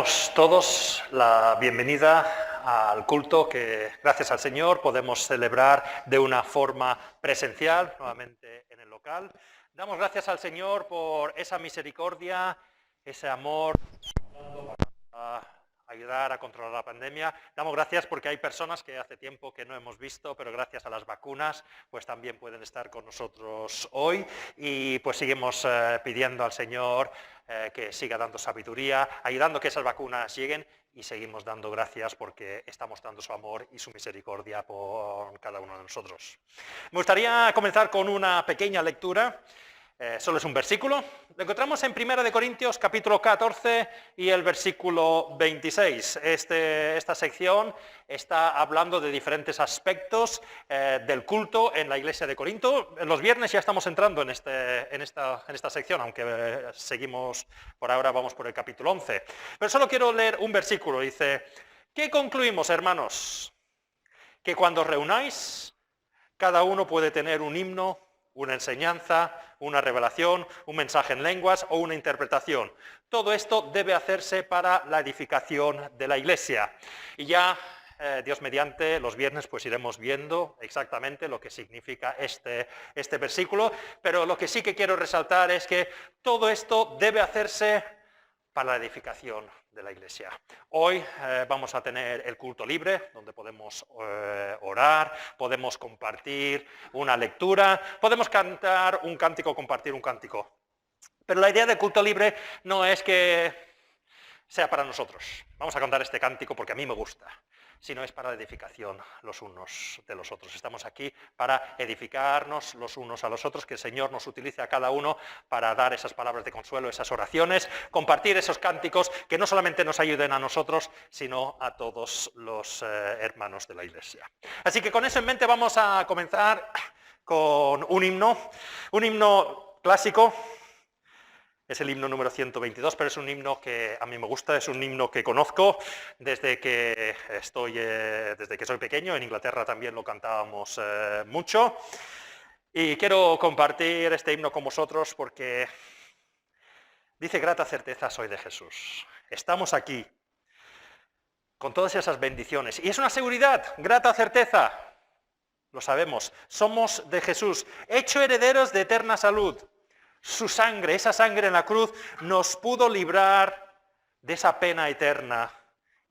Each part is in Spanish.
Damos todos la bienvenida al culto que, gracias al Señor, podemos celebrar de una forma presencial, nuevamente en el local. Damos gracias al Señor por esa misericordia, ese amor para ayudar a controlar la pandemia. Damos gracias porque hay personas que hace tiempo que no hemos visto, pero gracias a las vacunas, pues también pueden estar con nosotros hoy. Y pues seguimos pidiendo al Señor que siga dando sabiduría, ayudando a que esas vacunas lleguen, y seguimos dando gracias porque está mostrando su amor y su misericordia por cada uno de nosotros. Me gustaría comenzar con una pequeña lectura. Solo es un versículo. Lo encontramos en 1 Corintios capítulo 14 y el versículo 26. Esta sección está hablando de diferentes aspectos del culto en la iglesia de Corinto. Los viernes ya estamos entrando en esta sección, aunque seguimos, por ahora vamos por el capítulo 11. Pero solo quiero leer un versículo. Dice: ¿qué concluimos, hermanos? Que cuando os reunáis, cada uno puede tener un himno, una enseñanza, una revelación, un mensaje en lenguas o una interpretación. Todo esto debe hacerse para la edificación de la iglesia. Y ya, Dios mediante, los viernes pues iremos viendo exactamente lo que significa este versículo, pero lo que sí que quiero resaltar es que todo esto debe hacerse para la edificación de la iglesia. Hoy vamos a tener el culto libre, donde podemos orar, podemos compartir una lectura, podemos cantar un cántico, compartir un cántico. Pero la idea del culto libre no es que sea para nosotros. Vamos a cantar este cántico porque a mí me gusta, sino es para la edificación los unos de los otros. Estamos aquí para edificarnos los unos a los otros, que el Señor nos utilice a cada uno para dar esas palabras de consuelo, esas oraciones, compartir esos cánticos que no solamente nos ayuden a nosotros, sino a todos los hermanos de la iglesia. Así que con eso en mente vamos a comenzar con un himno clásico. Es el himno número 122, pero es un himno que a mí me gusta, es un himno que conozco desde que soy pequeño. En Inglaterra también lo cantábamos mucho. Y quiero compartir este himno con vosotros porque dice: grata certeza soy de Jesús. Estamos aquí con todas esas bendiciones. Y es una seguridad, grata certeza. Lo sabemos, somos de Jesús, hecho herederos de eterna salud. Su sangre, esa sangre en la cruz, nos pudo librar de esa pena eterna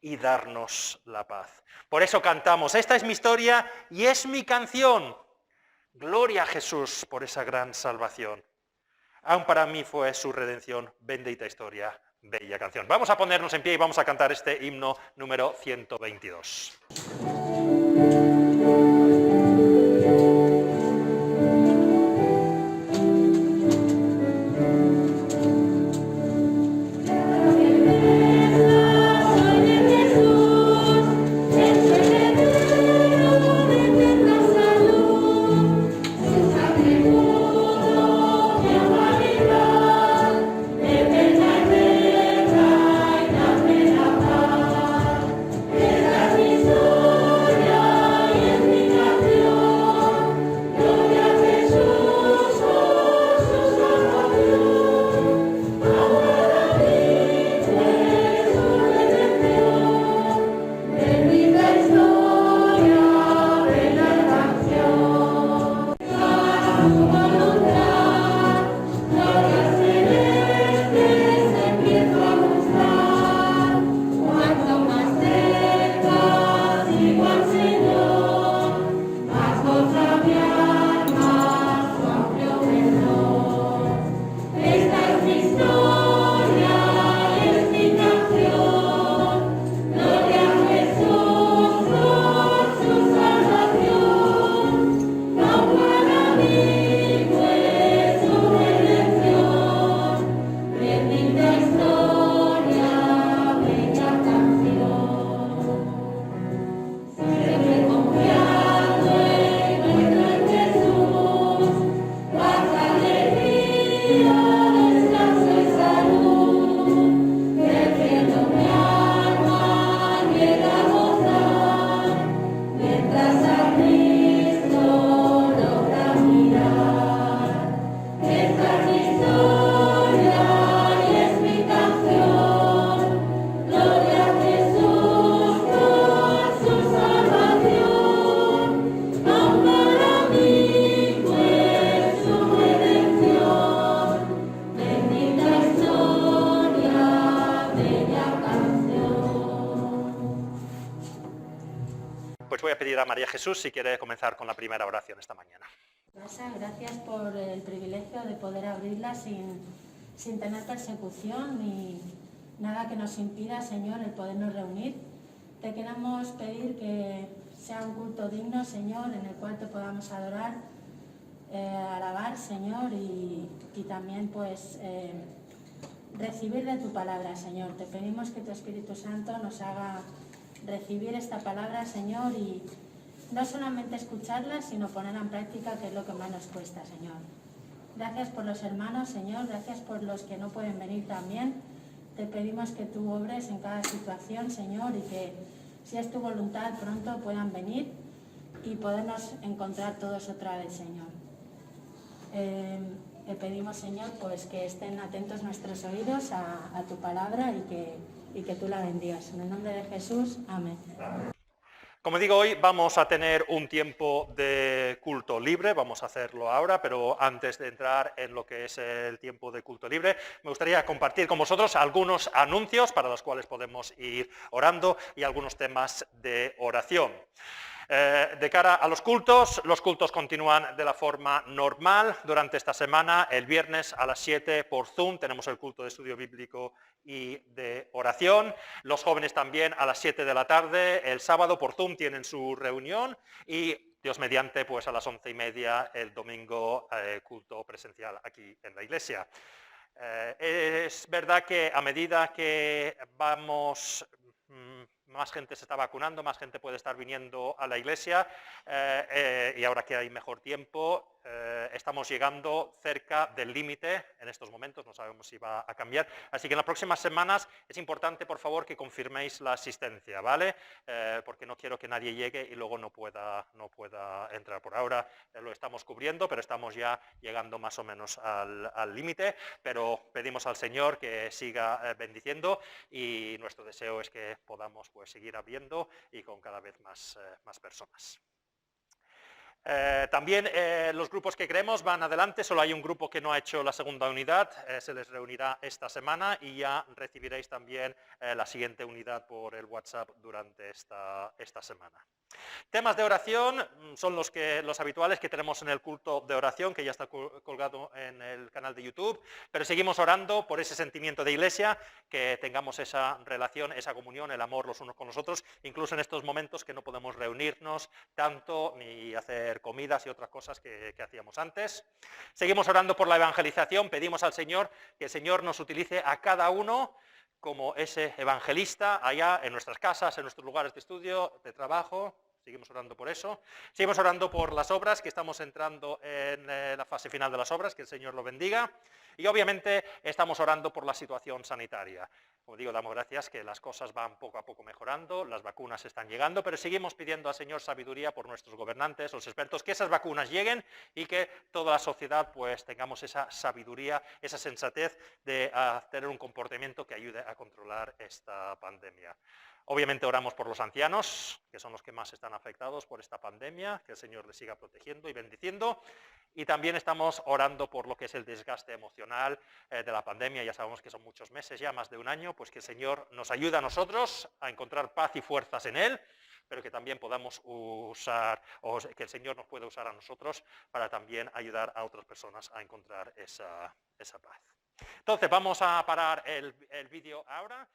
y darnos la paz. Por eso cantamos: esta es mi historia y es mi canción. Gloria a Jesús por esa gran salvación. Aún para mí fue su redención, bendita historia, bella canción. Vamos a ponernos en pie y vamos a cantar este himno número 122. Soy pedir a María Jesús si quiere comenzar con la primera oración esta mañana. Gracias por el privilegio de poder abrirla sin tener persecución ni nada que nos impida, Señor, el podernos reunir. Te queremos pedir que sea un culto digno, Señor, en el cual te podamos adorar, alabar, Señor, y también pues recibir de tu palabra, Señor. Te pedimos que tu Espíritu Santo nos haga recibir esta palabra, Señor, y no solamente escucharla, sino ponerla en práctica, que es lo que más nos cuesta, Señor. Gracias por los hermanos, Señor, gracias por los que no pueden venir también. Te pedimos que tú obres en cada situación, Señor, y que, si es tu voluntad, pronto puedan venir y podernos encontrar todos otra vez, Señor. Te pedimos, Señor, pues que estén atentos nuestros oídos a tu palabra y que tú la bendigas. En el nombre de Jesús, amén. Como digo, hoy vamos a tener un tiempo de culto libre, vamos a hacerlo ahora, pero antes de entrar en lo que es el tiempo de culto libre, me gustaría compartir con vosotros algunos anuncios para los cuales podemos ir orando y algunos temas de oración. De cara a los cultos continúan de la forma normal durante esta semana. El viernes a las 7 por Zoom tenemos el culto de estudio bíblico y de oración. Los jóvenes también a las 7 de la tarde. El sábado por Zoom tienen su reunión y Dios mediante, pues a las 11:30 el domingo culto presencial aquí en la iglesia. Es verdad que a medida que más gente se está vacunando, más gente puede estar viniendo a la iglesia y ahora que hay mejor tiempo, estamos llegando cerca del límite en estos momentos, no sabemos si va a cambiar, así que en las próximas semanas es importante, por favor, que confirméis la asistencia, ¿vale? Porque no quiero que nadie llegue y luego no pueda entrar. Por ahora lo estamos cubriendo, pero estamos ya llegando más o menos al límite, pero pedimos al Señor que siga bendiciendo y nuestro deseo es que podamos pues seguir habiendo y con cada vez más personas. También los grupos que creemos van adelante, solo hay un grupo que no ha hecho la segunda unidad, se les reunirá esta semana y ya recibiréis también la siguiente unidad por el WhatsApp durante esta semana. Temas de oración son los habituales que tenemos en el culto de oración, que ya está colgado en el canal de YouTube, pero seguimos orando por ese sentimiento de iglesia, que tengamos esa relación, esa comunión, el amor los unos con los otros, incluso en estos momentos que no podemos reunirnos tanto ni hacer comidas y otras cosas que hacíamos antes. Seguimos orando por la evangelización, pedimos al Señor que el Señor nos utilice a cada uno como ese evangelista allá en nuestras casas, en nuestros lugares de estudio, de trabajo. Seguimos orando por eso. Seguimos orando por las obras, que estamos entrando en la fase final de las obras, que el Señor lo bendiga. Y obviamente estamos orando por la situación sanitaria. Como digo, damos gracias que las cosas van poco a poco mejorando, las vacunas están llegando, pero seguimos pidiendo al Señor sabiduría por nuestros gobernantes, los expertos, que esas vacunas lleguen y que toda la sociedad pues tengamos esa sabiduría, esa sensatez de tener un comportamiento que ayude a controlar esta pandemia. Obviamente oramos por los ancianos, que son los que más están afectados por esta pandemia, que el Señor les siga protegiendo y bendiciendo. Y también estamos orando por lo que es el desgaste emocional de la pandemia. Ya sabemos que son muchos meses, ya más de un año, pues que el Señor nos ayude a nosotros a encontrar paz y fuerzas en Él, pero que también podamos usar, o que el Señor nos pueda usar a nosotros para también ayudar a otras personas a encontrar esa paz. Entonces vamos a parar el vídeo ahora.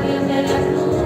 Dios de las nubes.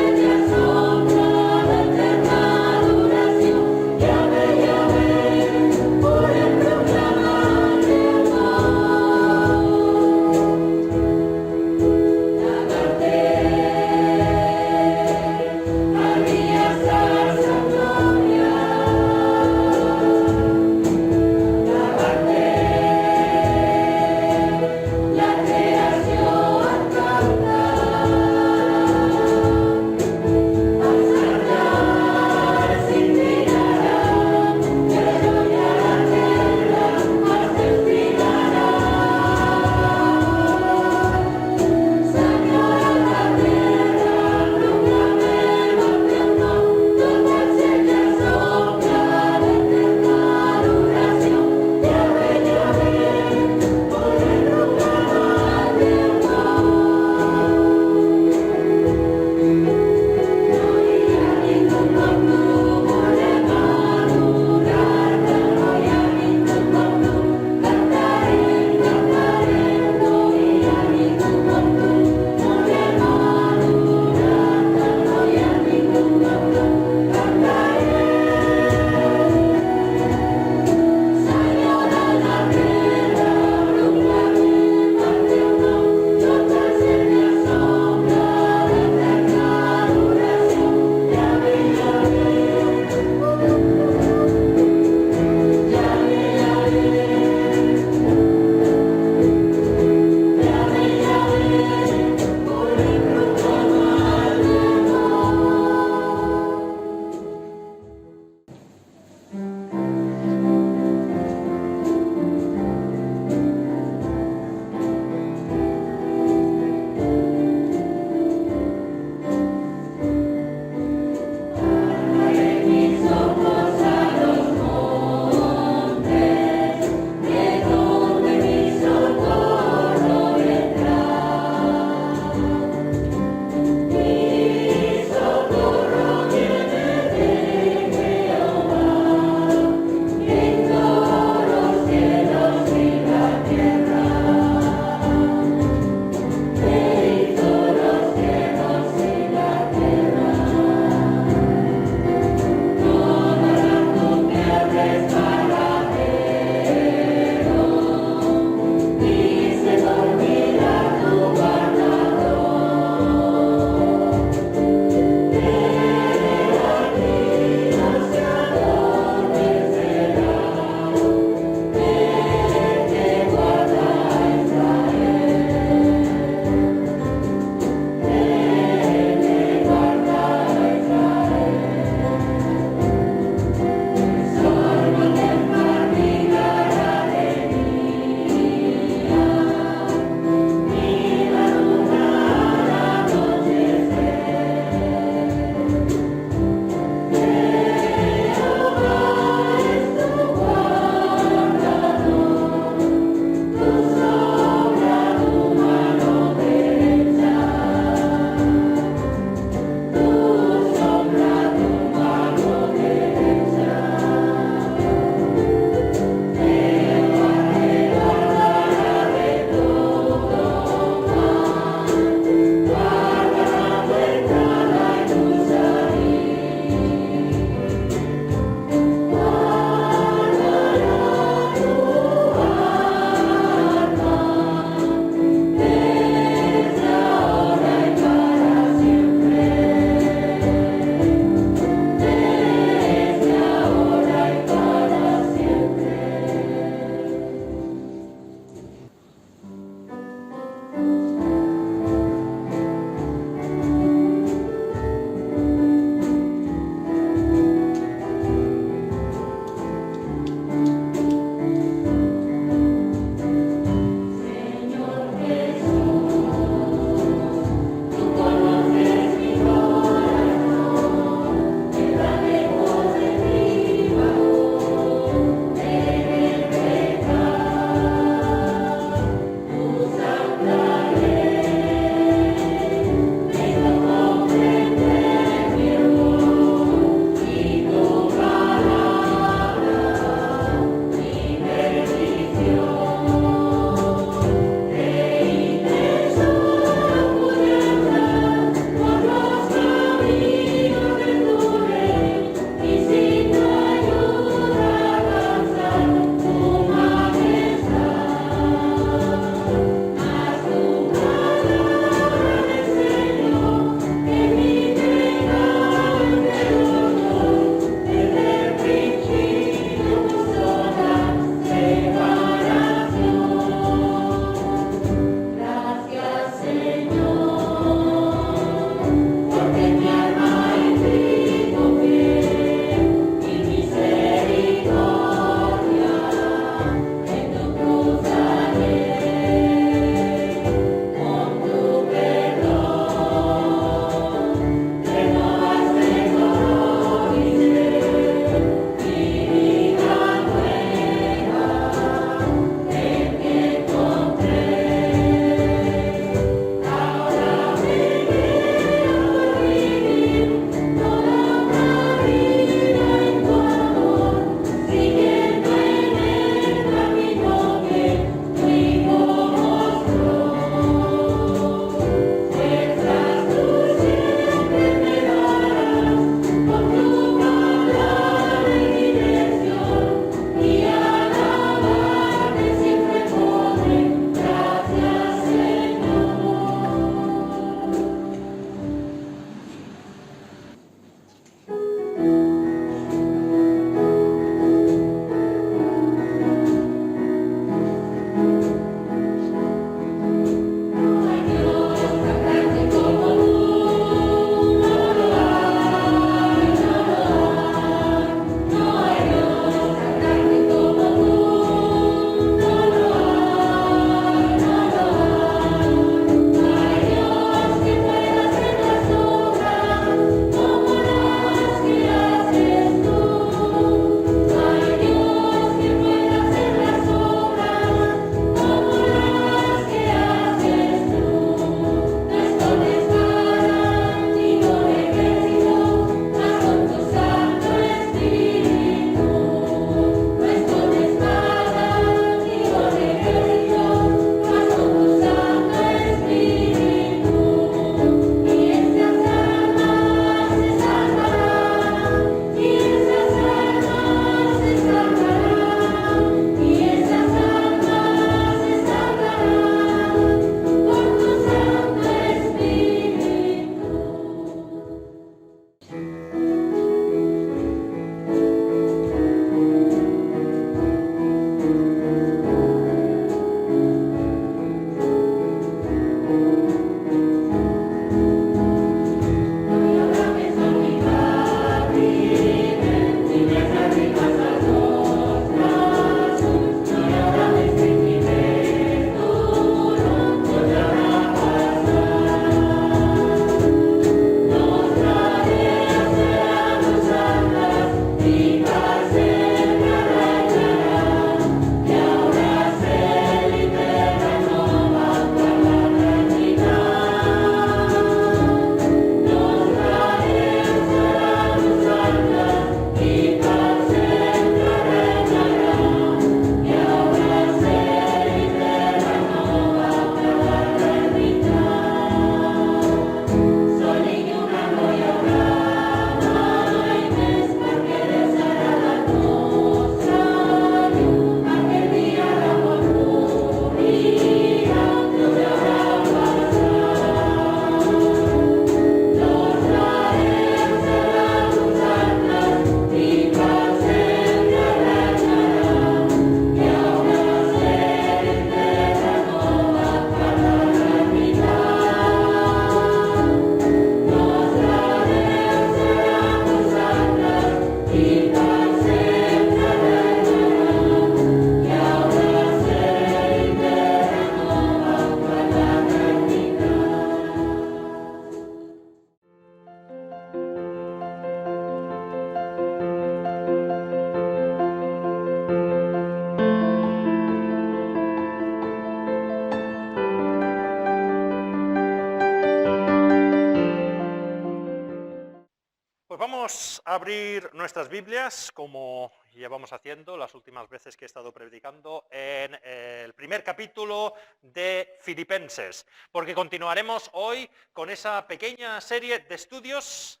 abrir nuestras Biblias, como llevamos haciendo las últimas veces que he estado predicando, en el primer capítulo de Filipenses, porque continuaremos hoy con esa pequeña serie de estudios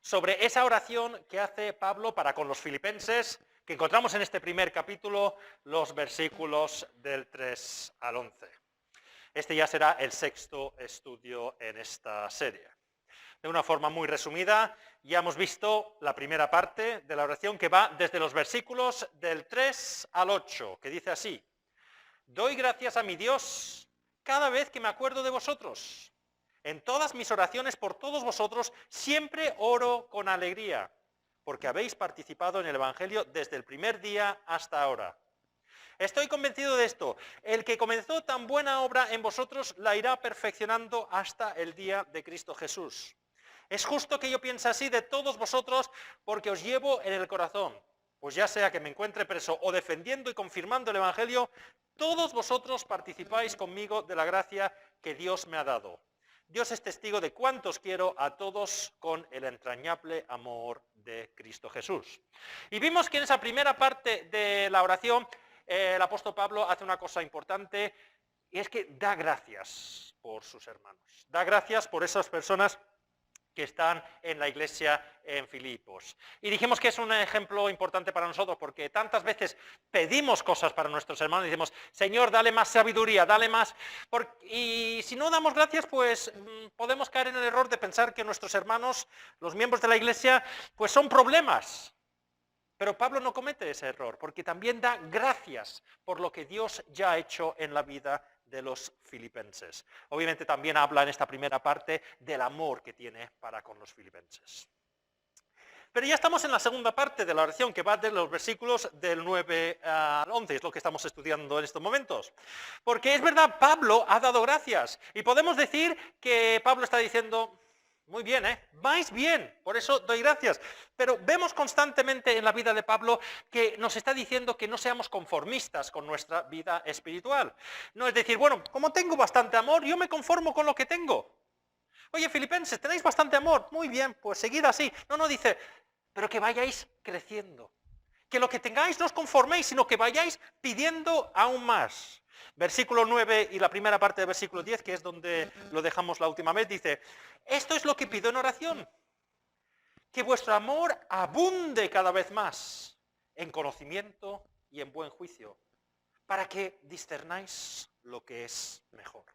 sobre esa oración que hace Pablo para con los filipenses, que encontramos en este primer capítulo, los versículos del 3 al 11. Este ya será el sexto estudio en esta serie. De una forma muy resumida, ya hemos visto la primera parte de la oración que va desde los versículos del 3 al 8, que dice así: doy gracias a mi Dios cada vez que me acuerdo de vosotros. En todas mis oraciones por todos vosotros siempre oro con alegría, porque habéis participado en el Evangelio desde el primer día hasta ahora. Estoy convencido de esto: el que comenzó tan buena obra en vosotros la irá perfeccionando hasta el día de Cristo Jesús. Es justo que yo piense así de todos vosotros, porque os llevo en el corazón. Pues ya sea que me encuentre preso o defendiendo y confirmando el Evangelio, todos vosotros participáis conmigo de la gracia que Dios me ha dado. Dios es testigo de cuántos quiero a todos con el entrañable amor de Cristo Jesús. Y vimos que en esa primera parte de la oración, el apóstol Pablo hace una cosa importante, y es que da gracias por sus hermanos. Da gracias por esas personas que están en la iglesia en Filipos. Y dijimos que es un ejemplo importante para nosotros, porque tantas veces pedimos cosas para nuestros hermanos y decimos: Señor, dale más sabiduría, dale más. Y si no damos gracias, pues podemos caer en el error de pensar que nuestros hermanos, los miembros de la iglesia, pues son problemas. Pero Pablo no comete ese error, porque también da gracias por lo que Dios ya ha hecho en la vida de los filipenses. Obviamente también habla en esta primera parte del amor que tiene para con los filipenses. Pero ya estamos en la segunda parte de la oración, que va de los versículos del 9 al 11, es lo que estamos estudiando en estos momentos. Porque es verdad, Pablo ha dado gracias, y podemos decir que Pablo está diciendo: muy bien, vais bien, por eso doy gracias. Pero vemos constantemente en la vida de Pablo que nos está diciendo que no seamos conformistas con nuestra vida espiritual. No es decir, bueno, como tengo bastante amor, yo me conformo con lo que tengo. Oye, filipenses, tenéis bastante amor, muy bien, pues seguid así. No, dice, pero que vayáis creciendo. Que lo que tengáis no os conforméis, sino que vayáis pidiendo aún más. Versículo 9 y la primera parte del versículo 10, que es donde lo dejamos la última vez, dice: esto es lo que pido en oración, que vuestro amor abunde cada vez más en conocimiento y en buen juicio, para que discernáis lo que es mejor.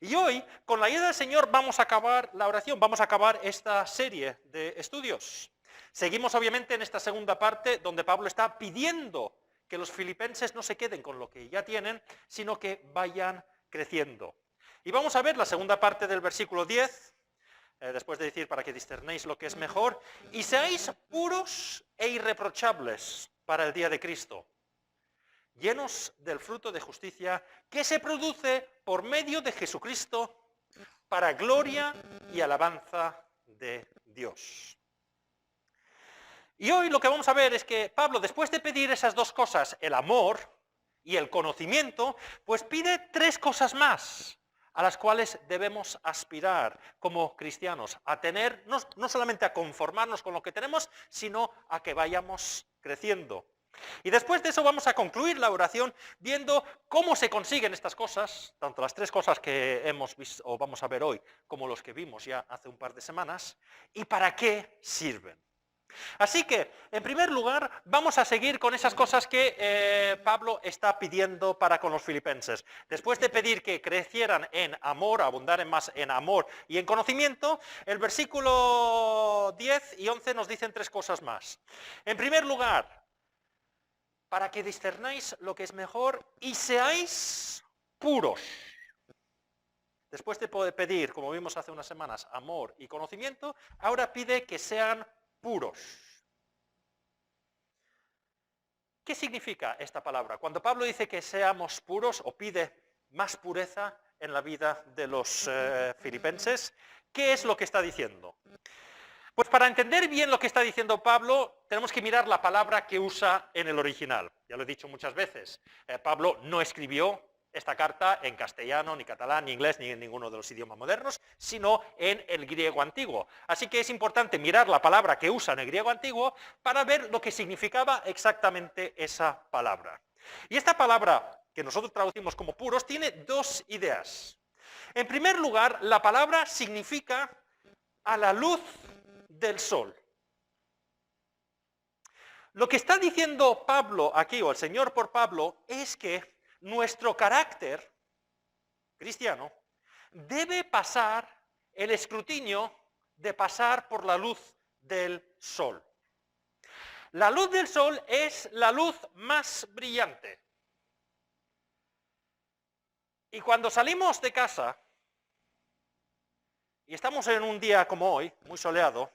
Y hoy, con la ayuda del Señor, vamos a acabar la oración, vamos a acabar esta serie de estudios. Seguimos obviamente en esta segunda parte, donde Pablo está pidiendo que los filipenses no se queden con lo que ya tienen, sino que vayan creciendo. Y vamos a ver la segunda parte del versículo 10, después de decir: para que discernéis lo que es mejor, y seáis puros e irreprochables para el día de Cristo, llenos del fruto de justicia que se produce por medio de Jesucristo, para gloria y alabanza de Dios. Y hoy lo que vamos a ver es que Pablo, después de pedir esas dos cosas, el amor y el conocimiento, pues pide tres cosas más a las cuales debemos aspirar como cristianos, a tener, no solamente a conformarnos con lo que tenemos, sino a que vayamos creciendo. Y después de eso vamos a concluir la oración viendo cómo se consiguen estas cosas, tanto las tres cosas que hemos visto o vamos a ver hoy, como los que vimos ya hace un par de semanas, y para qué sirven. Así que, en primer lugar, vamos a seguir con esas cosas que Pablo está pidiendo para con los filipenses. Después de pedir que crecieran en amor, abundaran más en amor y en conocimiento, el versículo 10 y 11 nos dicen tres cosas más. En primer lugar, para que discernáis lo que es mejor y seáis puros. Después de poder pedir, como vimos hace unas semanas, amor y conocimiento, ahora pide que sean puros. ¿Qué significa esta palabra? Cuando Pablo dice que seamos puros o pide más pureza en la vida de los filipenses, ¿qué es lo que está diciendo? Pues para entender bien lo que está diciendo Pablo, tenemos que mirar la palabra que usa en el original. Ya lo he dicho muchas veces, Pablo no escribió esta carta en castellano, ni catalán, ni inglés, ni en ninguno de los idiomas modernos, sino en el griego antiguo. Así que es importante mirar la palabra que usa en el griego antiguo para ver lo que significaba exactamente esa palabra. Y esta palabra, que nosotros traducimos como puros, tiene dos ideas. En primer lugar, la palabra significa a la luz del sol. Lo que está diciendo Pablo aquí, o el Señor por Pablo, es que nuestro carácter cristiano debe pasar el escrutinio de pasar por la luz del sol. La luz del sol es la luz más brillante. Y cuando salimos de casa, y estamos en un día como hoy, muy soleado,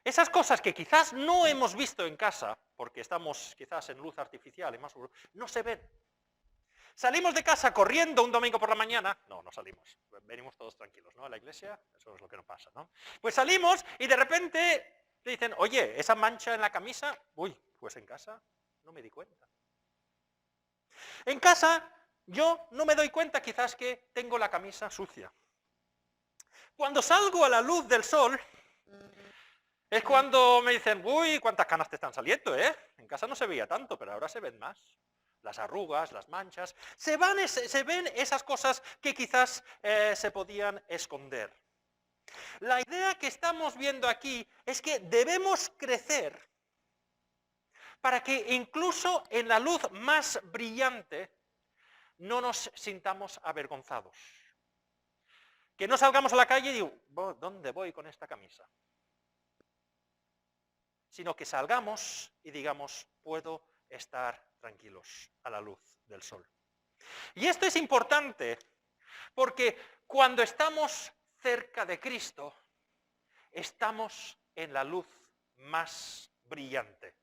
esas cosas que quizás no hemos visto en casa, porque estamos quizás en luz artificial y más, no se ven. ¿Salimos de casa corriendo un domingo por la mañana? No, no salimos. Venimos todos tranquilos, ¿no? A la iglesia, eso es lo que nos pasa, ¿no? Pues salimos y de repente te dicen, oye, esa mancha en la camisa, uy, pues en casa no me di cuenta. En casa yo no me doy cuenta quizás que tengo la camisa sucia. Cuando salgo a la luz del sol, es cuando me dicen, uy, cuántas canas te están saliendo, ¿eh? En casa no se veía tanto, pero ahora se ven más. Las arrugas, las manchas, se ven esas cosas que quizás se podían esconder. La idea que estamos viendo aquí es que debemos crecer para que incluso en la luz más brillante no nos sintamos avergonzados. Que no salgamos a la calle y digo, ¿dónde voy con esta camisa? Sino que salgamos y digamos, puedo estar tranquilos a la luz del sol. Y esto es importante porque cuando estamos cerca de Cristo, estamos en la luz más brillante.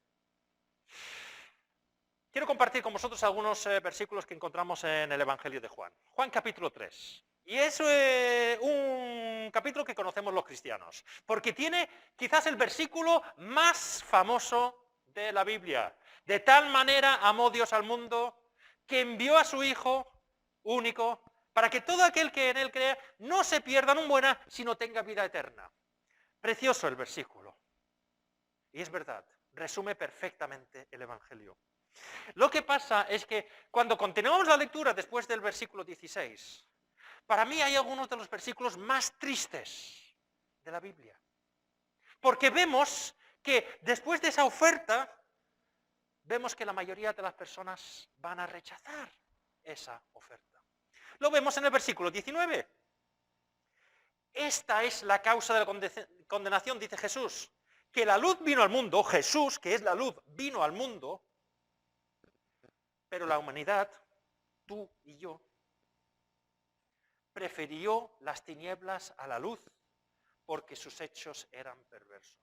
Quiero compartir con vosotros algunos versículos que encontramos en el Evangelio de Juan. Juan capítulo 3. Y es un capítulo que conocemos los cristianos, porque tiene quizás el versículo más famoso de la Biblia. De tal manera amó Dios al mundo que envió a su Hijo único para que todo aquel que en él crea no se pierda, no muera, sino tenga vida eterna. Precioso el versículo. Y es verdad, resume perfectamente el Evangelio. Lo que pasa es que cuando continuamos la lectura después del versículo 16, para mí hay algunos de los versículos más tristes de la Biblia. Porque vemos que después de esa oferta, vemos que la mayoría de las personas van a rechazar esa oferta. Lo vemos en el versículo 19. Esta es la causa de la condenación, dice Jesús, que la luz vino al mundo, Jesús, que es la luz, vino al mundo, pero la humanidad, tú y yo, prefirió las tinieblas a la luz porque sus hechos eran perversos.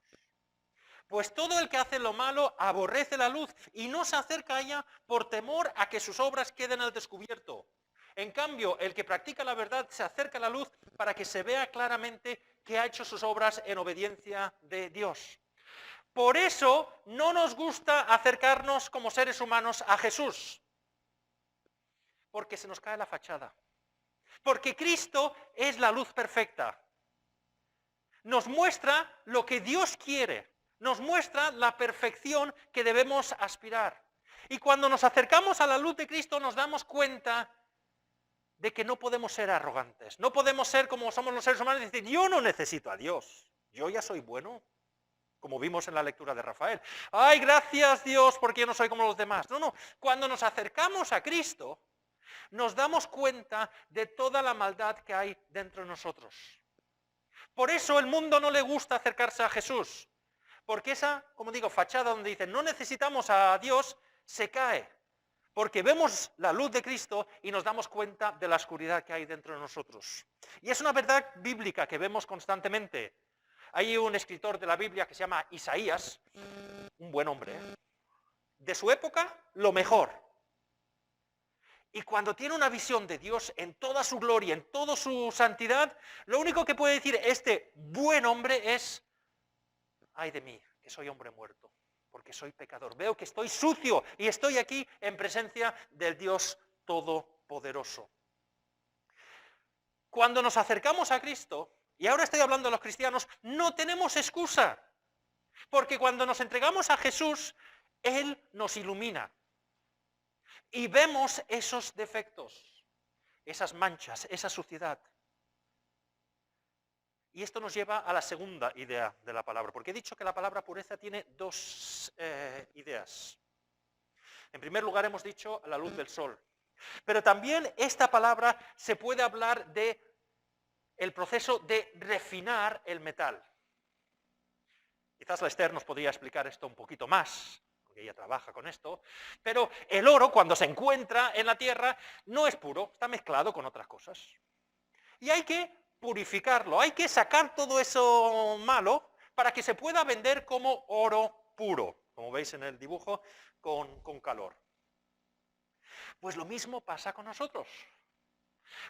Pues todo el que hace lo malo aborrece la luz y no se acerca a ella por temor a que sus obras queden al descubierto. En cambio, el que practica la verdad se acerca a la luz para que se vea claramente que ha hecho sus obras en obediencia de Dios. Por eso no nos gusta acercarnos como seres humanos a Jesús, porque se nos cae la fachada. Porque Cristo es la luz perfecta. Nos muestra lo que Dios quiere. Nos muestra la perfección que debemos aspirar. Y cuando nos acercamos a la luz de Cristo nos damos cuenta de que no podemos ser arrogantes. No podemos ser como somos los seres humanos y decir, yo no necesito a Dios. Yo ya soy bueno. Como vimos en la lectura de Rafael. Ay, gracias Dios porque yo no soy como los demás. No, no. Cuando nos acercamos a Cristo, nos damos cuenta de toda la maldad que hay dentro de nosotros. Por eso el mundo no le gusta acercarse a Jesús. Porque esa, como digo, fachada donde dicen no necesitamos a Dios, se cae. Porque vemos la luz de Cristo y nos damos cuenta de la oscuridad que hay dentro de nosotros. Y es una verdad bíblica que vemos constantemente. Hay un escritor de la Biblia que se llama Isaías, un buen hombre, de su época, lo mejor. Y cuando tiene una visión de Dios en toda su gloria, en toda su santidad, lo único que puede decir este buen hombre es, ay de mí, que soy hombre muerto, porque soy pecador. Veo que estoy sucio y estoy aquí en presencia del Dios Todopoderoso. poderoso. Cuando nos acercamos a Cristo, y ahora estoy hablando de los cristianos, no tenemos excusa. Porque cuando nos entregamos a Jesús, Él nos ilumina. Y vemos esos defectos, esas manchas, esa suciedad. Y esto nos lleva a la segunda idea de la palabra, porque he dicho que la palabra pureza tiene dos ideas. En primer lugar hemos dicho la luz del sol. Pero también esta palabra se puede hablar de el proceso de refinar el metal. Quizás la Esther nos podría explicar esto un poquito más, porque ella trabaja con esto, pero el oro cuando se encuentra en la tierra no es puro, está mezclado con otras cosas. Y hay que purificarlo, hay que sacar todo eso malo para que se pueda vender como oro puro, como veis en el dibujo, con calor. Pues lo mismo pasa con nosotros.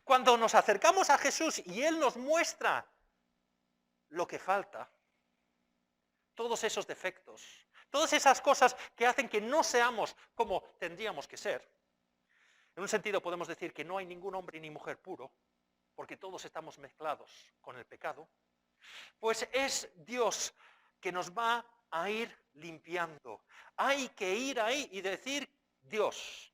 Cuando nos acercamos a Jesús y Él nos muestra lo que falta, todos esos defectos, todas esas cosas que hacen que no seamos como tendríamos que ser. En un sentido podemos decir que no hay ningún hombre ni mujer puro, porque todos estamos mezclados con el pecado. Pues es Dios que nos va a ir limpiando. Hay que ir ahí y decir, Dios,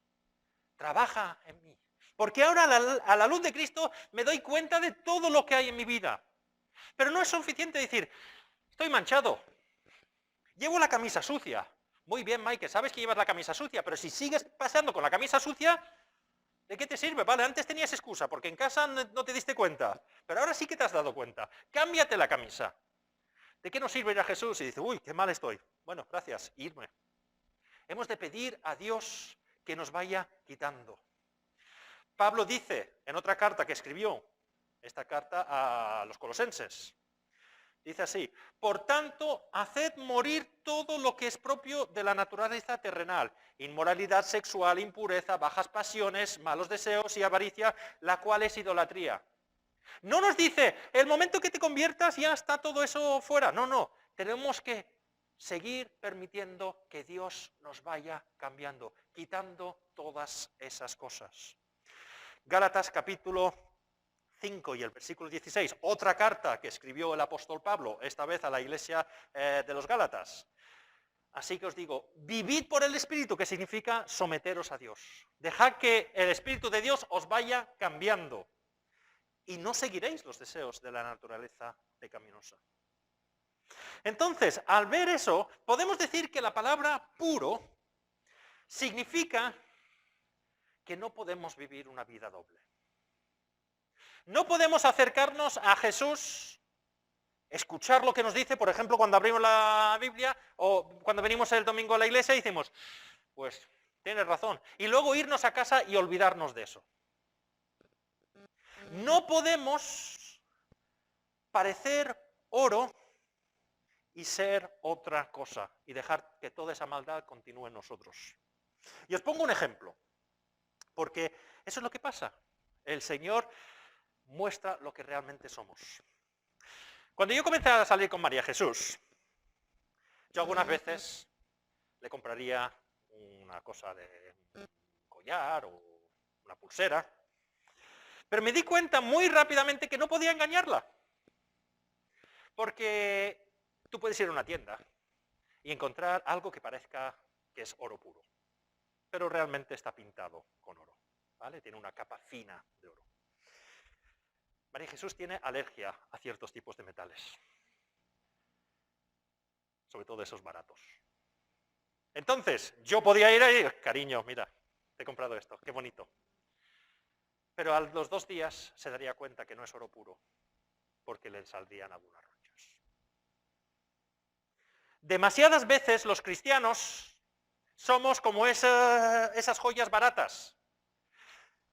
trabaja en mí. Porque ahora a la luz de Cristo me doy cuenta de todo lo que hay en mi vida. Pero no es suficiente decir, estoy manchado, llevo la camisa sucia. Muy bien, Mike, sabes que llevas la camisa sucia, pero si sigues paseando con la camisa sucia, ¿de qué te sirve? Vale, antes tenías excusa, porque en casa no te diste cuenta, pero ahora sí que te has dado cuenta. Cámbiate la camisa. ¿De qué nos sirve ir a Jesús y dice, uy, qué mal estoy? Bueno, gracias, irme. Hemos de pedir a Dios que nos vaya quitando. Pablo dice en otra carta que escribió, esta carta a los colosenses, dice así, por tanto, haced morir todo lo que es propio de la naturaleza terrenal, inmoralidad sexual, impureza, bajas pasiones, malos deseos y avaricia, la cual es idolatría. No nos dice, el momento que te conviertas ya está todo eso fuera. No, no, tenemos que seguir permitiendo que Dios nos vaya cambiando, quitando todas esas cosas. Gálatas capítulo 5 y el versículo 16, otra carta que escribió el apóstol Pablo, esta vez a la iglesia de los Gálatas. Así que os digo, vivid por el Espíritu, que significa someteros a Dios. Dejad que el Espíritu de Dios os vaya cambiando y no seguiréis los deseos de la naturaleza pecaminosa. Entonces, al ver eso, podemos decir que la palabra puro significa que no podemos vivir una vida doble. No podemos acercarnos a Jesús, escuchar lo que nos dice, por ejemplo, cuando abrimos la Biblia o cuando venimos el domingo a la iglesia y decimos, pues tienes razón, y luego irnos a casa y olvidarnos de eso. No podemos parecer oro y ser otra cosa y dejar que toda esa maldad continúe en nosotros. Y os pongo un ejemplo, porque eso es lo que pasa. El Señor muestra lo que realmente somos. Cuando yo comencé a salir con María Jesús, yo algunas veces le compraría una cosa de un collar o una pulsera, pero me di cuenta muy rápidamente que no podía engañarla. Porque tú puedes ir a una tienda y encontrar algo que parezca que es oro puro, pero realmente está pintado con oro, ¿vale? Tiene una capa fina de oro. María Jesús tiene alergia a ciertos tipos de metales, sobre todo esos baratos. Entonces, yo podía ir ahí, cariño, mira, te he comprado esto, qué bonito. Pero a los 2 días se daría cuenta que no es oro puro, porque le saldrían algunas ronchas. Demasiadas veces los cristianos somos como esas joyas baratas.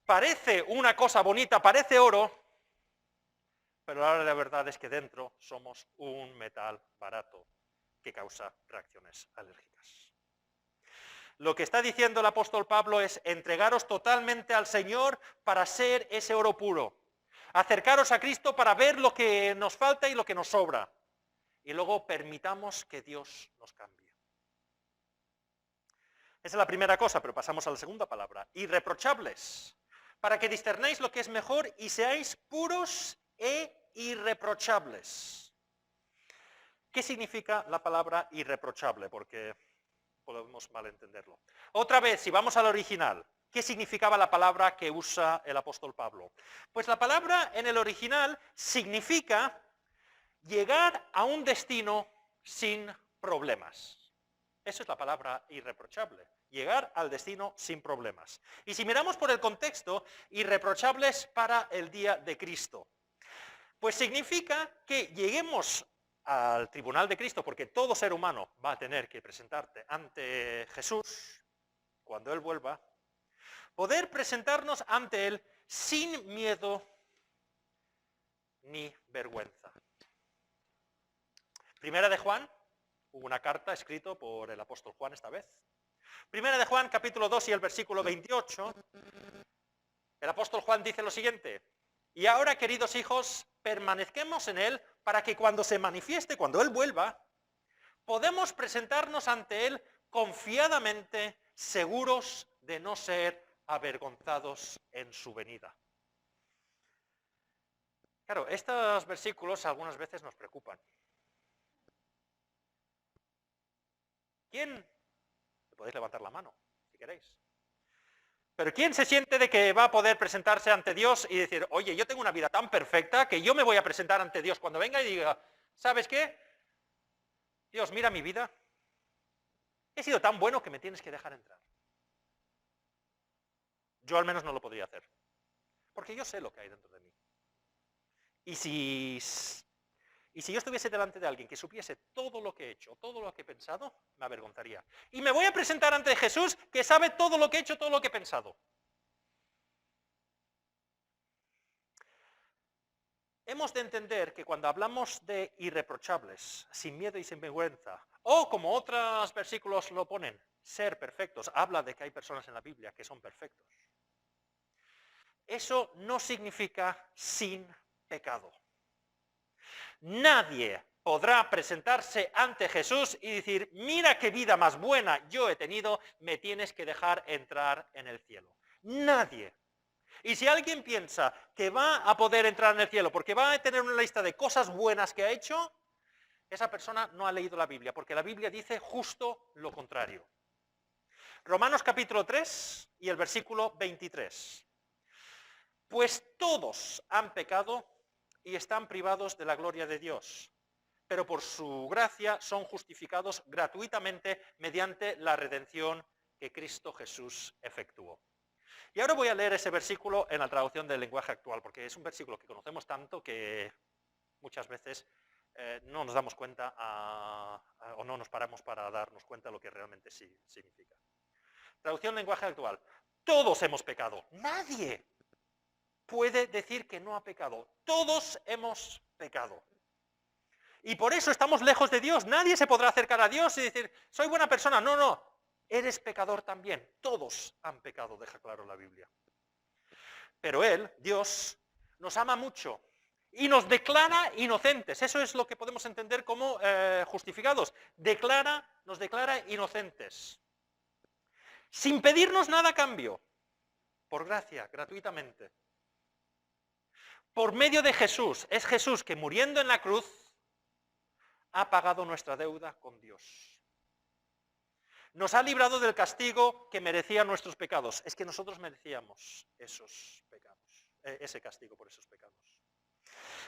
Parece una cosa bonita, parece oro, pero ahora la verdad es que dentro somos un metal barato que causa reacciones alérgicas. Lo que está diciendo el apóstol Pablo es entregaros totalmente al Señor para ser ese oro puro. Acercaros a Cristo para ver lo que nos falta y lo que nos sobra. Y luego permitamos que Dios nos cambie. Esa es la primera cosa, pero pasamos a la segunda palabra. Irreprochables. para que discernáis lo que es mejor y seáis puros e irreprochables. ¿Qué significa la palabra irreprochable? Porque podemos malentenderlo. Otra vez, si vamos al original, ¿qué significaba la palabra que usa el apóstol Pablo? Pues la palabra en el original significa llegar a un destino sin problemas. Eso es la palabra irreprochable. Llegar al destino sin problemas. Y si miramos por el contexto, irreprochables para el día de Cristo. Pues significa que lleguemos al tribunal de Cristo, porque todo ser humano va a tener que presentarte ante Jesús cuando Él vuelva, poder presentarnos ante Él sin miedo ni vergüenza. Primera de Juan, hubo una carta escrita por el apóstol Juan esta vez. Primera de Juan, capítulo 2 y el versículo 28, el apóstol Juan dice lo siguiente: y ahora, queridos hijos, permanezcamos en Él para que cuando se manifieste, cuando Él vuelva, podemos presentarnos ante Él confiadamente, seguros de no ser avergonzados en su venida. Claro, estos versículos algunas veces nos preocupan. ¿Quién? Podéis levantar la mano, si queréis. Pero ¿quién se siente de que va a poder presentarse ante Dios y decir, oye, yo tengo una vida tan perfecta que yo me voy a presentar ante Dios cuando venga y diga, ¿sabes qué? Dios, mira mi vida. He sido tan bueno que me tienes que dejar entrar. Yo al menos no lo podría hacer. Porque yo sé lo que hay dentro de mí. Y si yo estuviese delante de alguien que supiese todo lo que he hecho, todo lo que he pensado, me avergonzaría. Y me voy a presentar ante Jesús, que sabe todo lo que he hecho, todo lo que he pensado. Hemos de entender que cuando hablamos de irreprochables, sin miedo y sin vergüenza, o como otros versículos lo ponen, ser perfectos, habla de que hay personas en la Biblia que son perfectos. Eso no significa sin pecado. Nadie podrá presentarse ante Jesús y decir, mira qué vida más buena yo he tenido, me tienes que dejar entrar en el cielo. Nadie. Y si alguien piensa que va a poder entrar en el cielo porque va a tener una lista de cosas buenas que ha hecho, esa persona no ha leído la Biblia, porque la Biblia dice justo lo contrario. Romanos capítulo 3 y el versículo 23. Pues todos han pecado y están privados de la gloria de Dios, pero por su gracia son justificados gratuitamente mediante la redención que Cristo Jesús efectuó. Y ahora voy a leer ese versículo en la traducción del lenguaje actual, porque es un versículo que conocemos tanto que muchas veces no nos damos cuenta o no nos paramos para darnos cuenta de lo que realmente significa. Traducción lenguaje actual. Todos hemos pecado. Nadie puede decir que no ha pecado. Todos hemos pecado. Y por eso estamos lejos de Dios. Nadie se podrá acercar a Dios y decir, soy buena persona. No, no. Eres pecador también. Todos han pecado, deja claro la Biblia. Pero Él, Dios, nos ama mucho y nos declara inocentes. Eso es lo que podemos entender como justificados. Nos declara inocentes. Sin pedirnos nada a cambio. Por gracia, gratuitamente. Por medio de Jesús. Es Jesús que muriendo en la cruz ha pagado nuestra deuda con Dios. Nos ha librado del castigo que merecían nuestros pecados. Es que nosotros merecíamos esos pecados, ese castigo por esos pecados.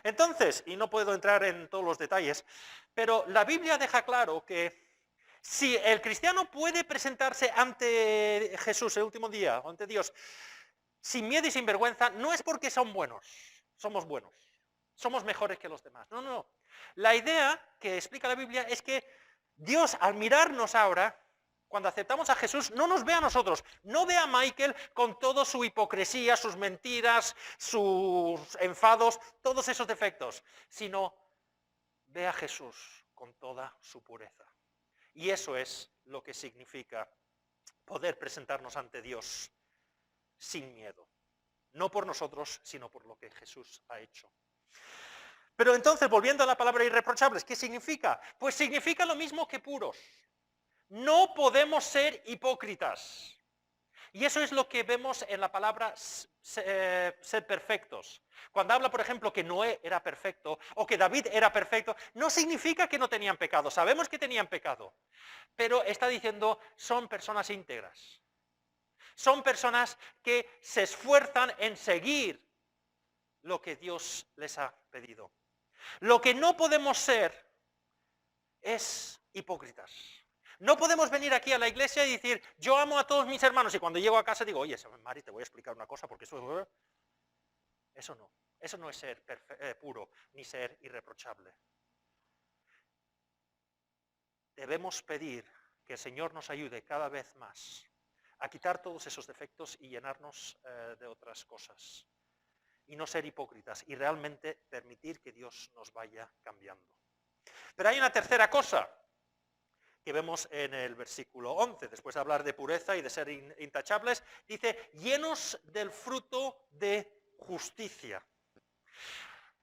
Entonces, y no puedo entrar en todos los detalles, pero la Biblia deja claro que si el cristiano puede presentarse ante Jesús el último día, o ante Dios, sin miedo y sin vergüenza, no es porque somos buenos, somos mejores que los demás. No, no. La idea que explica la Biblia es que Dios, al mirarnos ahora, cuando aceptamos a Jesús, no nos ve a nosotros, no ve a Michael con toda su hipocresía, sus mentiras, sus enfados, todos esos defectos, sino ve a Jesús con toda su pureza. Y eso es lo que significa poder presentarnos ante Dios sin miedo. No por nosotros, sino por lo que Jesús ha hecho. Pero entonces, volviendo a la palabra irreprochables, ¿qué significa? Pues significa lo mismo que puros. No podemos ser hipócritas. Y eso es lo que vemos en la palabra ser perfectos. Cuando habla, por ejemplo, que Noé era perfecto o que David era perfecto, no significa que no tenían pecado. Sabemos que tenían pecado. Pero está diciendo, son personas íntegras. Son personas que se esfuerzan en seguir lo que Dios les ha pedido. Lo que no podemos ser es hipócritas. No podemos venir aquí a la iglesia y decir, yo amo a todos mis hermanos, y cuando llego a casa digo, oye, Mari, te voy a explicar una cosa, porque eso no es ser puro, ni ser irreprochable. Debemos pedir que el Señor nos ayude cada vez más a quitar todos esos defectos y llenarnos de otras cosas. Y no ser hipócritas, y realmente permitir que Dios nos vaya cambiando. Pero hay una tercera cosa que vemos en el versículo 11, después de hablar de pureza y de ser intachables, dice, llenos del fruto de justicia.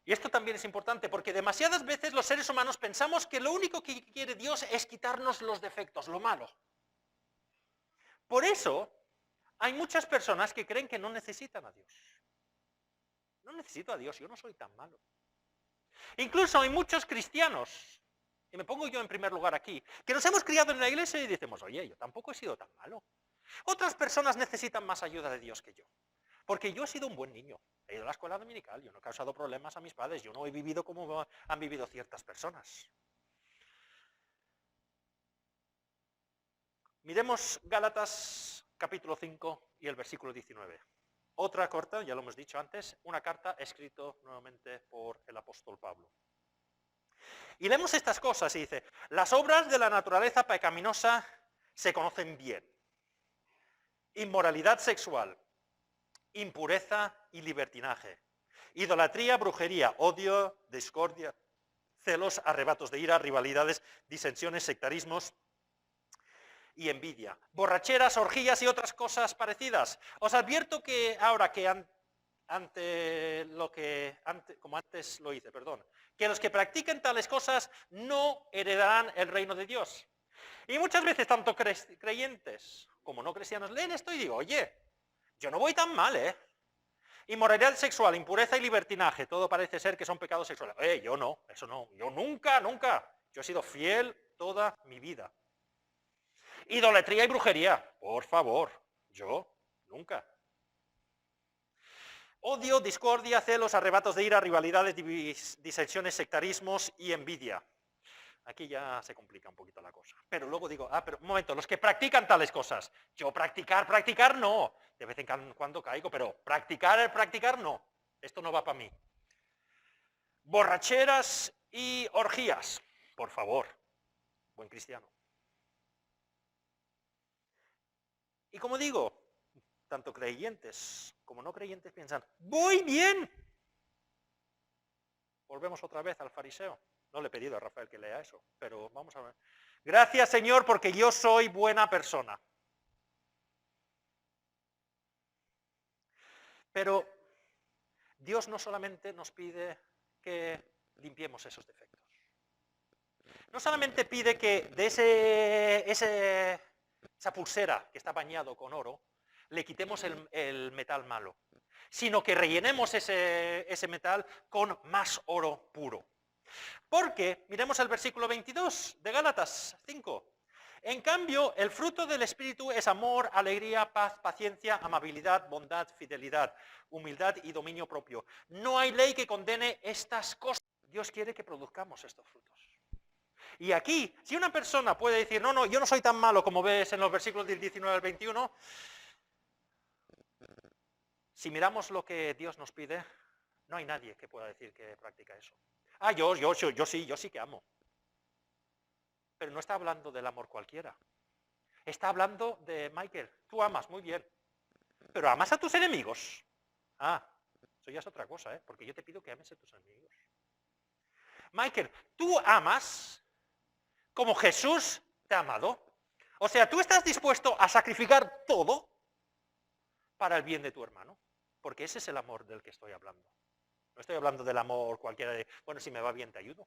Y esto también es importante, porque demasiadas veces los seres humanos pensamos que lo único que quiere Dios es quitarnos los defectos, lo malo. Por eso, hay muchas personas que creen que no necesitan a Dios. No necesito a Dios, yo no soy tan malo. Incluso hay muchos cristianos, y me pongo yo en primer lugar aquí, que nos hemos criado en la iglesia y decimos, oye, yo tampoco he sido tan malo. Otras personas necesitan más ayuda de Dios que yo, porque yo he sido un buen niño, he ido a la escuela dominical, yo no he causado problemas a mis padres, yo no he vivido como han vivido ciertas personas. Miremos Gálatas capítulo 5 y el versículo 19. Otra carta, ya lo hemos dicho antes, una carta escrita nuevamente por el apóstol Pablo. Y leemos estas cosas y dice, las obras de la naturaleza pecaminosa se conocen bien. Inmoralidad sexual, impureza y libertinaje, idolatría, brujería, odio, discordia, celos, arrebatos de ira, rivalidades, disensiones, sectarismos y envidia, borracheras, orgías y otras cosas parecidas. Os advierto que ahora que como antes lo hice, que los que practiquen tales cosas no heredarán el reino de Dios. Y muchas veces tanto creyentes como no cristianos leen esto y digo, oye, yo no voy tan mal, ¿eh? Inmoralidad sexual, impureza y libertinaje, todo parece ser que son pecados sexuales. Yo no, eso no, yo nunca, yo he sido fiel toda mi vida. Idolatría y brujería, por favor, yo nunca. Odio, discordia, celos, arrebatos de ira, rivalidades, disensiones, sectarismos y envidia. Aquí ya se complica un poquito la cosa. Pero luego digo, pero un momento, los que practican tales cosas. Yo practicar no. De vez en cuando caigo, pero practicar no. Esto no va para mí. Borracheras y orgías. Por favor, buen cristiano. Y como digo, tanto creyentes como no creyentes piensan, voy bien. Volvemos otra vez al fariseo. No le he pedido a Rafael que lea eso, pero vamos a ver. Gracias, Señor, porque yo soy buena persona. Pero Dios no solamente nos pide que limpiemos esos defectos. No solamente pide que de esa pulsera que está bañado con oro, le quitemos el metal malo, sino que rellenemos ese metal con más oro puro. Porque, miremos el versículo 22 de Gálatas 5. En cambio, el fruto del Espíritu es amor, alegría, paz, paciencia, amabilidad, bondad, fidelidad, humildad y dominio propio. No hay ley que condene estas cosas. Dios quiere que produzcamos estos frutos. Y aquí, si una persona puede decir, no, yo no soy tan malo como ves en los versículos del 19 al 21, si miramos lo que Dios nos pide, no hay nadie que pueda decir que practica eso. Yo sí que amo. Pero no está hablando del amor cualquiera. Está hablando de, Michael, tú amas, muy bien. Pero amas a tus enemigos. Eso ya es otra cosa, porque yo te pido que ames a tus enemigos. Michael, tú amas como Jesús te ha amado. O sea, tú estás dispuesto a sacrificar todo para el bien de tu hermano. Porque ese es el amor del que estoy hablando. No estoy hablando del amor cualquiera de, bueno, si me va bien te ayudo.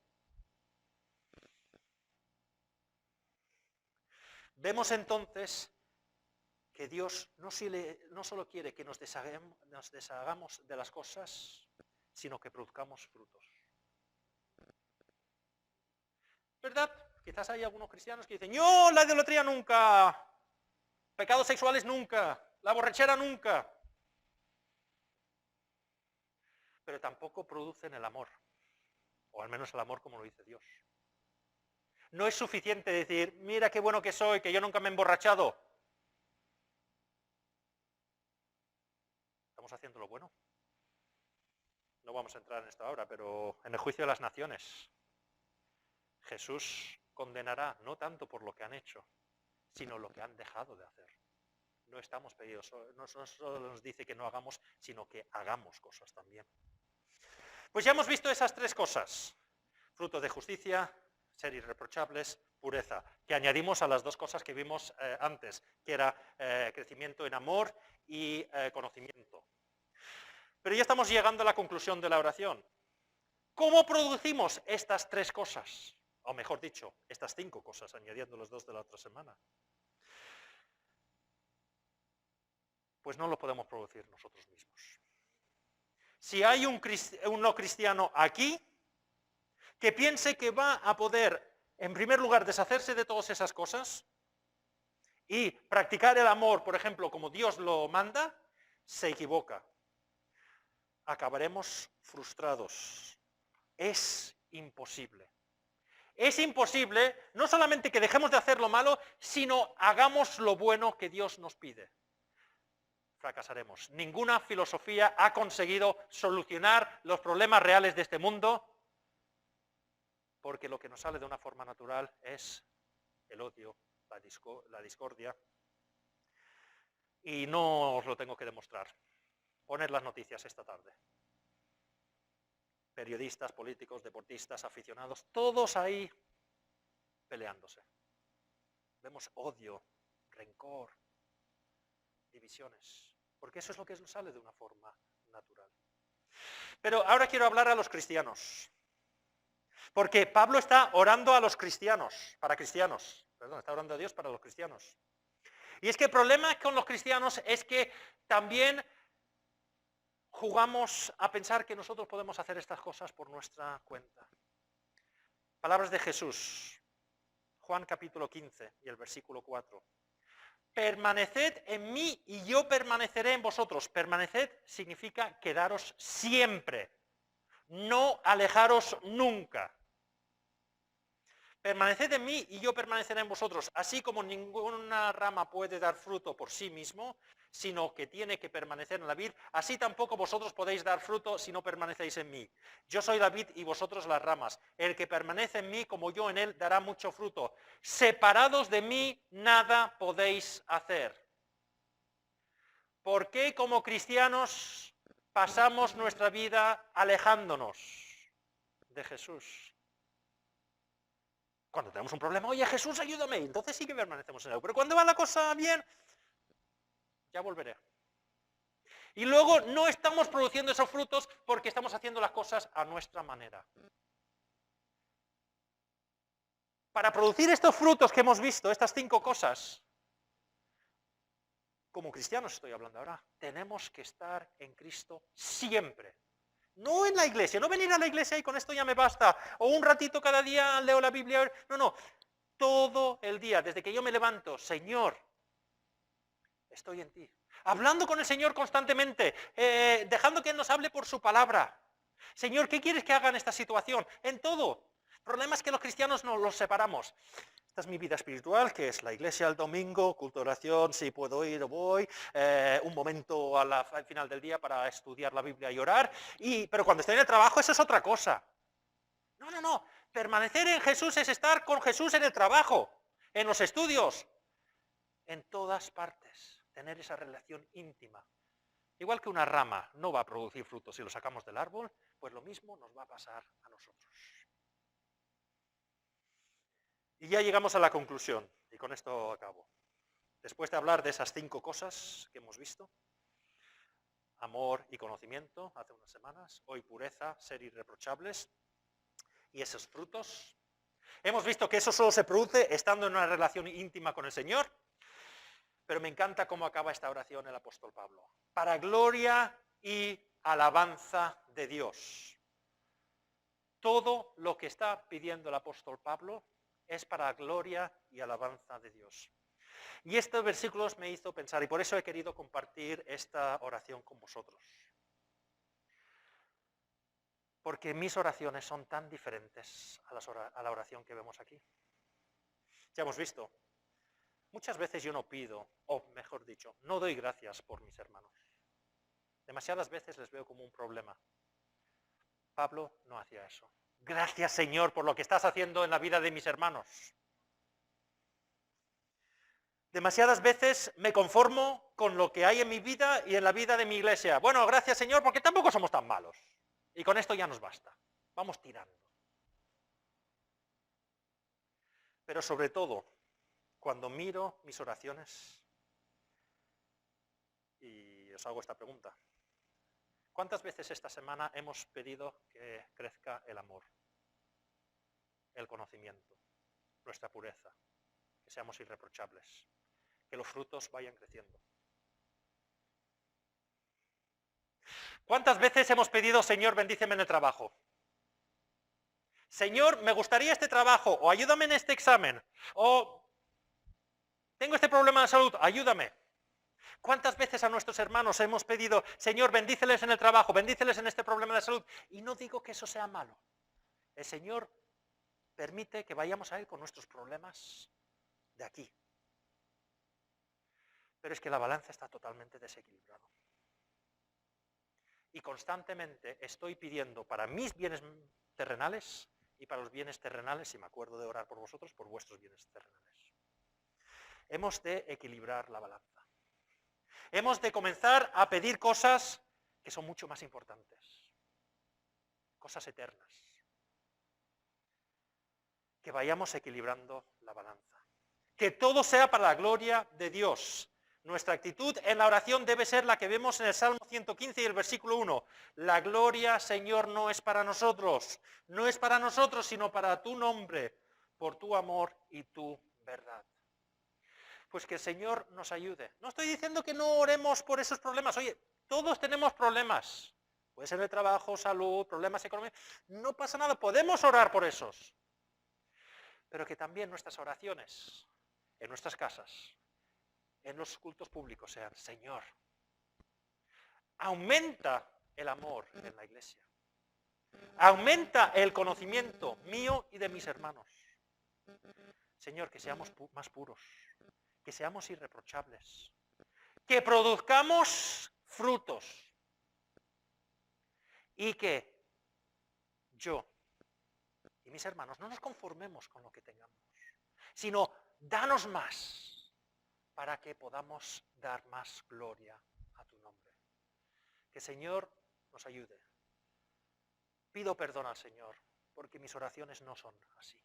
Vemos entonces que Dios no solo quiere que nos deshagamos de las cosas, sino que produzcamos frutos. ¿Verdad? Quizás hay algunos cristianos que dicen, yo la idolatría nunca, pecados sexuales nunca, la borrachera nunca. Pero tampoco producen el amor, o al menos el amor como lo dice Dios. No es suficiente decir, mira qué bueno que soy, que yo nunca me he emborrachado. ¿Estamos haciendo lo bueno? No vamos a entrar en esto ahora, pero en el juicio de las naciones, Jesús condenará no tanto por lo que han hecho, sino lo que han dejado de hacer. No estamos pedidos, no solo nos dice que no hagamos, sino que hagamos cosas también. Pues ya hemos visto esas tres cosas. Frutos de justicia, ser irreprochables, pureza, que añadimos a las dos cosas que vimos antes, que era crecimiento en amor y conocimiento. Pero ya estamos llegando a la conclusión de la oración. ¿Cómo producimos estas tres cosas? O mejor dicho, estas 5 cosas, añadiendo los 2 de la otra semana. Pues no lo podemos producir nosotros mismos. Si hay un no cristiano aquí, que piense que va a poder, en primer lugar, deshacerse de todas esas cosas y practicar el amor, por ejemplo, como Dios lo manda, se equivoca. Acabaremos frustrados. Es imposible. Es imposible no solamente que dejemos de hacer lo malo, sino hagamos lo bueno que Dios nos pide. Fracasaremos. Ninguna filosofía ha conseguido solucionar los problemas reales de este mundo, porque lo que nos sale de una forma natural es el odio, la discordia. Y no os lo tengo que demostrar. Poned las noticias esta tarde. Periodistas, políticos, deportistas, aficionados, todos ahí peleándose. Vemos odio, rencor, divisiones, porque eso es lo que nos sale de una forma natural. Pero ahora quiero hablar a los cristianos, porque Pablo está orando a los cristianos, está orando a Dios para los cristianos. Y es que el problema con los cristianos es que también jugamos a pensar que nosotros podemos hacer estas cosas por nuestra cuenta. Palabras de Jesús, Juan capítulo 15 y el versículo 4. Permaneced en mí y yo permaneceré en vosotros. Permaneced significa quedaros siempre, no alejaros nunca. Permaneced en mí y yo permaneceré en vosotros. Así como ninguna rama puede dar fruto por sí mismo, sino que tiene que permanecer en la vid, así tampoco vosotros podéis dar fruto si no permanecéis en mí. Yo soy la vid y vosotros las ramas. El que permanece en mí, como yo en él, dará mucho fruto. Separados de mí, nada podéis hacer. ¿Por qué como cristianos pasamos nuestra vida alejándonos de Jesús? Cuando tenemos un problema, oye Jesús, ayúdame, entonces sí que permanecemos en él. Pero cuando va la cosa bien, ya volveré. Y luego no estamos produciendo esos frutos porque estamos haciendo las cosas a nuestra manera. Para producir estos frutos que hemos visto, estas 5 cosas, como cristianos estoy hablando ahora, tenemos que estar en Cristo siempre. No en la iglesia, no venir a la iglesia y con esto ya me basta. O un ratito cada día leo la Biblia. No. Todo el día, desde que yo me levanto, Señor, estoy en ti. Hablando con el Señor constantemente, dejando que Él nos hable por su palabra. Señor, ¿qué quieres que haga en esta situación? En todo. El problema es que los cristianos nos los separamos. Esta es mi vida espiritual, que es la iglesia el domingo, culto de oración, si puedo ir, voy, un momento al final del día para estudiar la Biblia y orar, pero cuando estoy en el trabajo eso es otra cosa. No, permanecer en Jesús es estar con Jesús en el trabajo, en los estudios, en todas partes, tener esa relación íntima. Igual que una rama no va a producir frutos si lo sacamos del árbol, pues lo mismo nos va a pasar a nosotros. Y ya llegamos a la conclusión, y con esto acabo. Después de hablar de esas 5 cosas que hemos visto, amor y conocimiento, hace unas semanas, hoy pureza, ser irreprochables, y esos frutos, hemos visto que eso solo se produce estando en una relación íntima con el Señor. Pero me encanta cómo acaba esta oración el apóstol Pablo. Para gloria y alabanza de Dios. Todo lo que está pidiendo el apóstol Pablo es para gloria y alabanza de Dios. Y estos versículos me hizo pensar, y por eso he querido compartir esta oración con vosotros. Porque mis oraciones son tan diferentes a la oración que vemos aquí. Ya hemos visto, muchas veces yo no pido, o mejor dicho, no doy gracias por mis hermanos. Demasiadas veces les veo como un problema. Pablo no hacía eso. Gracias, Señor, por lo que estás haciendo en la vida de mis hermanos. Demasiadas veces me conformo con lo que hay en mi vida y en la vida de mi iglesia. Bueno, gracias, Señor, porque tampoco somos tan malos. Y con esto ya nos basta. Vamos tirando. Pero sobre todo, cuando miro mis oraciones, y os hago esta pregunta, ¿cuántas veces esta semana hemos pedido que crezca el amor, el conocimiento, nuestra pureza, que seamos irreprochables, que los frutos vayan creciendo? ¿Cuántas veces hemos pedido, Señor, bendíceme en el trabajo? Señor, me gustaría este trabajo, o ayúdame en este examen, o tengo este problema de salud, ayúdame. ¿Cuántas veces a nuestros hermanos hemos pedido, Señor, bendíceles en el trabajo, bendíceles en este problema de salud? Y no digo que eso sea malo. El Señor permite que vayamos a Él con nuestros problemas de aquí. Pero es que la balanza está totalmente desequilibrada. Y constantemente estoy pidiendo para mis bienes terrenales y para los bienes terrenales, si me acuerdo de orar por vosotros, por vuestros bienes terrenales. Hemos de equilibrar la balanza. Hemos de comenzar a pedir cosas que son mucho más importantes. Cosas eternas. Que vayamos equilibrando la balanza. Que todo sea para la gloria de Dios. Nuestra actitud en la oración debe ser la que vemos en el Salmo 115 y el versículo 1. La gloria, Señor, no es para nosotros. No es para nosotros, sino para tu nombre, por tu amor y tu verdad. Pues que el Señor nos ayude. No estoy diciendo que no oremos por esos problemas. Oye, todos tenemos problemas. Puede ser de trabajo, salud, problemas económicos. No pasa nada, podemos orar por esos. Pero que también nuestras oraciones, en nuestras casas, en los cultos públicos sean, Señor, aumenta el amor en la iglesia. Aumenta el conocimiento mío y de mis hermanos. Señor, que seamos más puros, que seamos irreprochables, que produzcamos frutos y que yo y mis hermanos no nos conformemos con lo que tengamos, sino danos más para que podamos dar más gloria a tu nombre. Que el Señor nos ayude. Pido perdón al Señor porque mis oraciones no son así.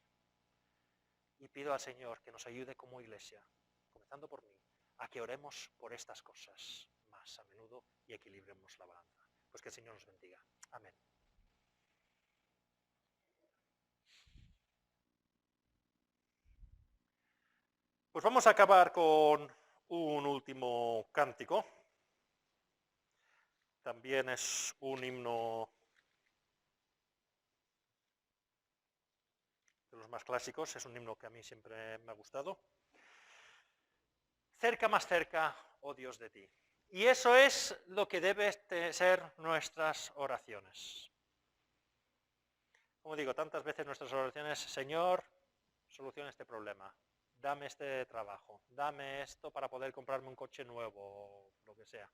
Y pido al Señor que nos ayude como iglesia, comenzando por mí, a que oremos por estas cosas más a menudo y equilibremos la balanza. Pues que el Señor nos bendiga. Amén. Pues vamos a acabar con un último cántico. También es un himno de los más clásicos, es un himno que a mí siempre me ha gustado. Cerca, más cerca, oh Dios, de ti. Y eso es lo que deben ser nuestras oraciones. Como digo, tantas veces nuestras oraciones, Señor, soluciona este problema, dame este trabajo, dame esto para poder comprarme un coche nuevo, o lo que sea.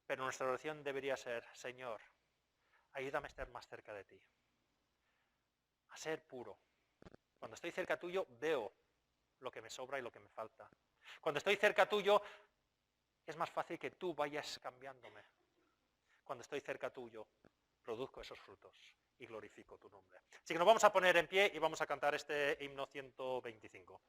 Pero nuestra oración debería ser, Señor, ayúdame a estar más cerca de ti, a ser puro. Cuando estoy cerca tuyo, veo lo que me sobra y lo que me falta. Cuando estoy cerca tuyo, es más fácil que tú vayas cambiándome. Cuando estoy cerca tuyo, produzco esos frutos y glorifico tu nombre. Así que nos vamos a poner en pie y vamos a cantar este himno 125.